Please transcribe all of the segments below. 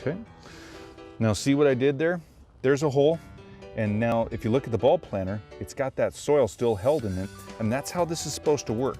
Okay. Now see what I did there? There's a hole. And now if you look at the bulb planter, it's got that soil still held in it. And that's how this is supposed to work.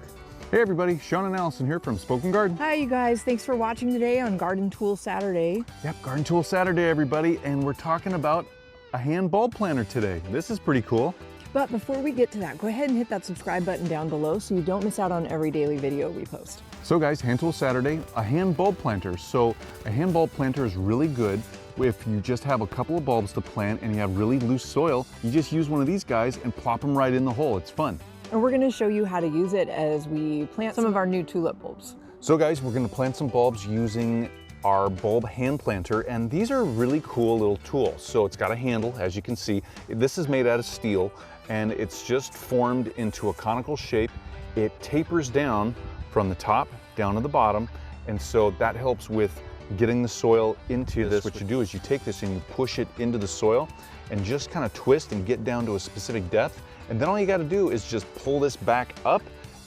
Hey everybody, Sean and Allison here from Spoken Garden. Hi you guys, thanks for watching today on Garden Tool Saturday. Yep, Garden Tool Saturday everybody. And we're talking about a hand bulb planter today. This is pretty cool. But before we get to that, go ahead and hit that subscribe button down below so you don't miss out on every daily video we post. So guys, Hand Tool Saturday, a hand bulb planter. So a hand bulb planter is really good if you just have a couple of bulbs to plant and you have really loose soil. You just use one of these guys and plop them right in the hole. It's fun. And we're gonna show you how to use it as we plant some of our new tulip bulbs. So guys, we're gonna plant some bulbs using our bulb hand planter, and these are really cool little tools. So it's got a handle, as you can see. This is made out of steel, and it's just formed into a conical shape. It tapers down from the top down to the bottom, and so that helps with getting the soil into this. What you do is you take this and you push it into the soil and just kind of twist and get down to a specific depth, and then all you got to do is just pull this back up,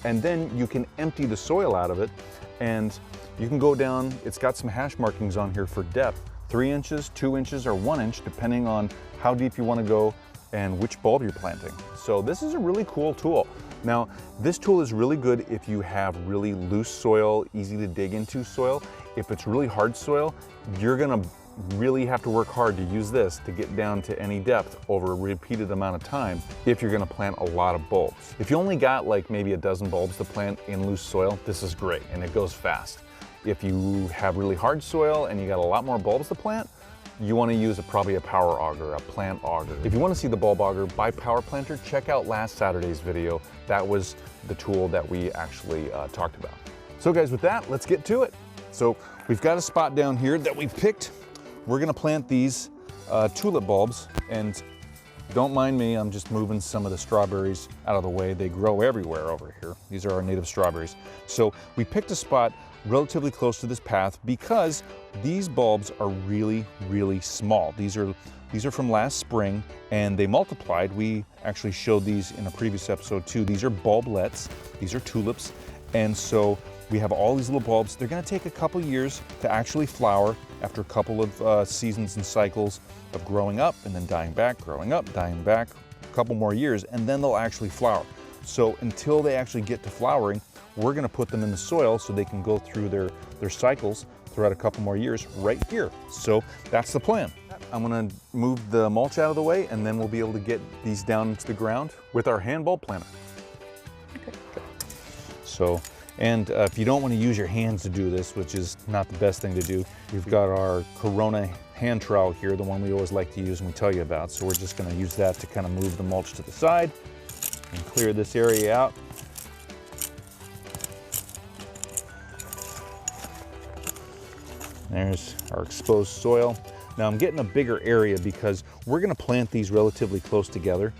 and then you can empty the soil out of it, and you can go down. It's got some hash markings on here for depth, 3 inches, 2 inches, or 1 inch, depending on how deep you want to go and which bulb you're planting. So this is a really cool tool. Now, this tool is really good if you have really loose soil, easy to dig into soil. If it's really hard soil, you're gonna really have to work hard to use this to get down to any depth over a repeated amount of time if you're gonna plant a lot of bulbs. If you only got like maybe a dozen bulbs to plant in loose soil, this is great and it goes fast. If you have really hard soil and you got a lot more bulbs to plant, you want to use probably a power auger, a plant auger. If you want to see the bulb auger by Power Planter, check out last Saturday's video. That was the tool that we actually talked about. So guys, with that, let's get to it. So we've got a spot down here that we picked. We're gonna plant these tulip bulbs, and don't mind me, I'm just moving some of the strawberries out of the way. They grow everywhere over here. These are our native strawberries. So we picked a spot relatively close to this path because these bulbs are really, really small. These are from last spring and they multiplied. We actually showed these in a previous episode too. These are bulblets, these are tulips. And so we have all these little bulbs. They're gonna take a couple years to actually flower after a couple of seasons and cycles of growing up and then dying back, growing up, dying back, a couple more years, and then they'll actually flower. So until they actually get to flowering, we're gonna put them in the soil so they can go through their cycles throughout a couple more years right here. So that's the plan. I'm gonna move the mulch out of the way and then we'll be able to get these down into the ground with our hand bulb planter. Okay. So, and if you don't want to use your hands to do this, which is not the best thing to do, we've got our Corona hand trowel here, the one we always like to use and we tell you about. So we're just gonna use that to kind of move the mulch to the side and clear this area out. There's our exposed soil. Now I'm getting a bigger area because we're gonna plant these relatively close together,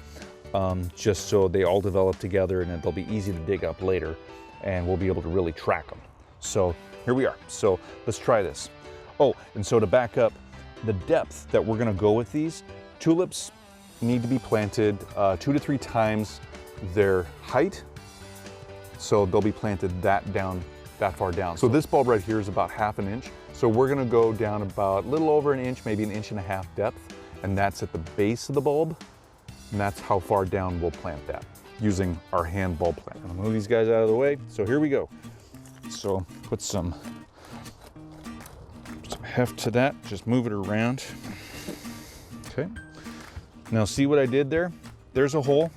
just so they all develop together and they'll be easy to dig up later and we'll be able to really track them. So here we are. So let's try this. Oh, and so to back up, the depth that we're gonna go with these tulips need to be planted 2 to 3 times their height. So they'll be planted that far down. So this bulb right here is about 1/2 inch. So we're gonna go down about a little over 1 inch, maybe 1.5 inches depth, and that's at the base of the bulb, and that's how far down we'll plant that using our hand bulb planter. I'm gonna move these guys out of the way. So here we go. So put some heft to that, just move it around. Okay. Now see what I did there? There's a hole.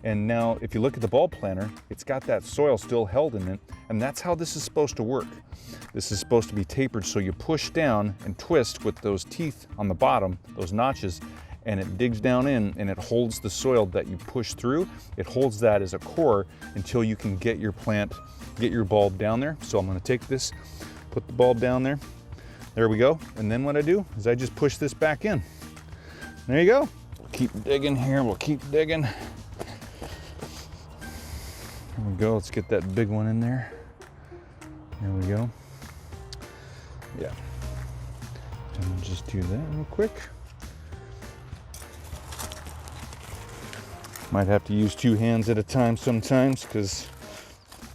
And now if you look at the bulb planter, it's got that soil still held in it, and that's how this is supposed to work. This is supposed to be tapered, so you push down and twist with those teeth on the bottom, those notches, and it digs down in and it holds the soil that you push through. It holds that as a core until you can get your bulb down there. So I'm gonna take this, put the bulb down there. There we go. And then what I do is I just push this back in. There you go. We'll keep digging here, we'll keep digging. There we go, let's get that big one in there. There we go. Yeah. And we'll just do that real quick. Might have to use 2 hands at a time sometimes because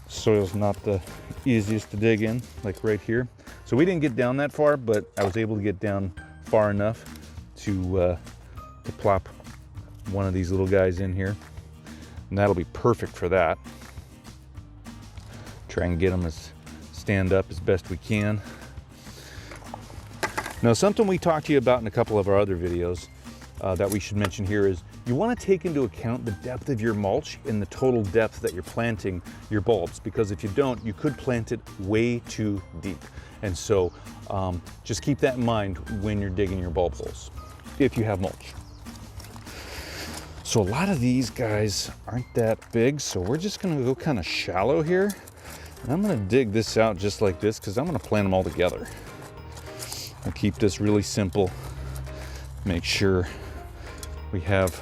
soil's not the easiest to dig in, like right here. So So we didn't get down that far, but I was able to get down far enough to plop one of these little guys in here. And that'll be perfect for that. Try and get them as stand up as best we can. Now, something we talked to you about in a couple of our other videos that we should mention here is you want to take into account the depth of your mulch and the total depth that you're planting your bulbs, because if you don't, you could plant it way too deep. And so just keep that in mind when you're digging your bulb holes, if you have mulch. So a lot of these guys aren't that big, so we're just gonna go kind of shallow here. And I'm gonna dig this out just like this because I'm gonna plant them all together. I'll keep this really simple. Make sure we have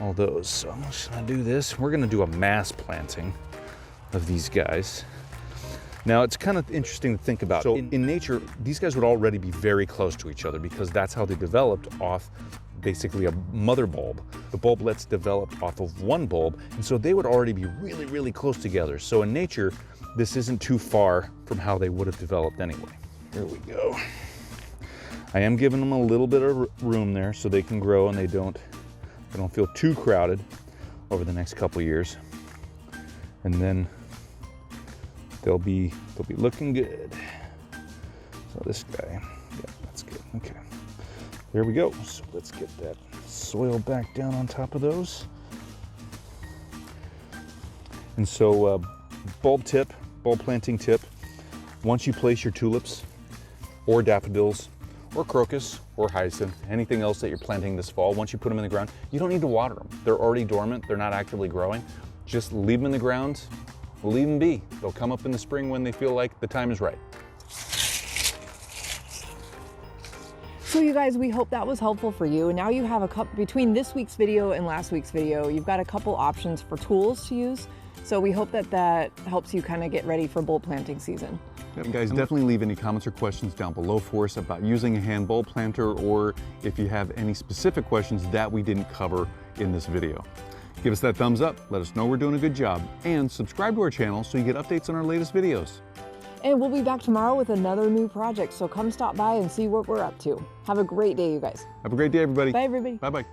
all those. So I'm just gonna do this. We're gonna do a mass planting of these guys. Now it's kind of interesting to think about. So in nature, these guys would already be very close to each other because that's how they developed off basically a mother bulb. The bulblets developed off of one bulb, and so they would already be really, really close together. So in nature, this isn't too far from how they would have developed anyway. Here we go. I am giving them a little bit of room there so they can grow and they don't feel too crowded over the next couple years. And then they'll be looking good. So this guy, yeah, that's good. Okay, there we go. So let's get that soil back down on top of those. And so bulb planting tip, once you place your tulips or daffodils or crocus or hyacinth, anything else that you're planting this fall, once you put them in the ground, you don't need to water them. They're already dormant, they're not actively growing. Just leave them in the ground, leave them be. They'll come up in the spring when they feel like the time is right. So you guys, we hope that was helpful for you. And now you have a couple, between this week's video and last week's video, you've got a couple options for tools to use. So we hope that that helps you kind of get ready for bulb planting season. And guys, definitely leave any comments or questions down below for us about using a hand bulb planter, or if you have any specific questions that we didn't cover in this video. Give us that thumbs up, let us know we're doing a good job, and subscribe to our channel so you get updates on our latest videos. And we'll be back tomorrow with another new project, so come stop by and see what we're up to. Have a great day, you guys. Have a great day, everybody. Bye, everybody. Bye-bye.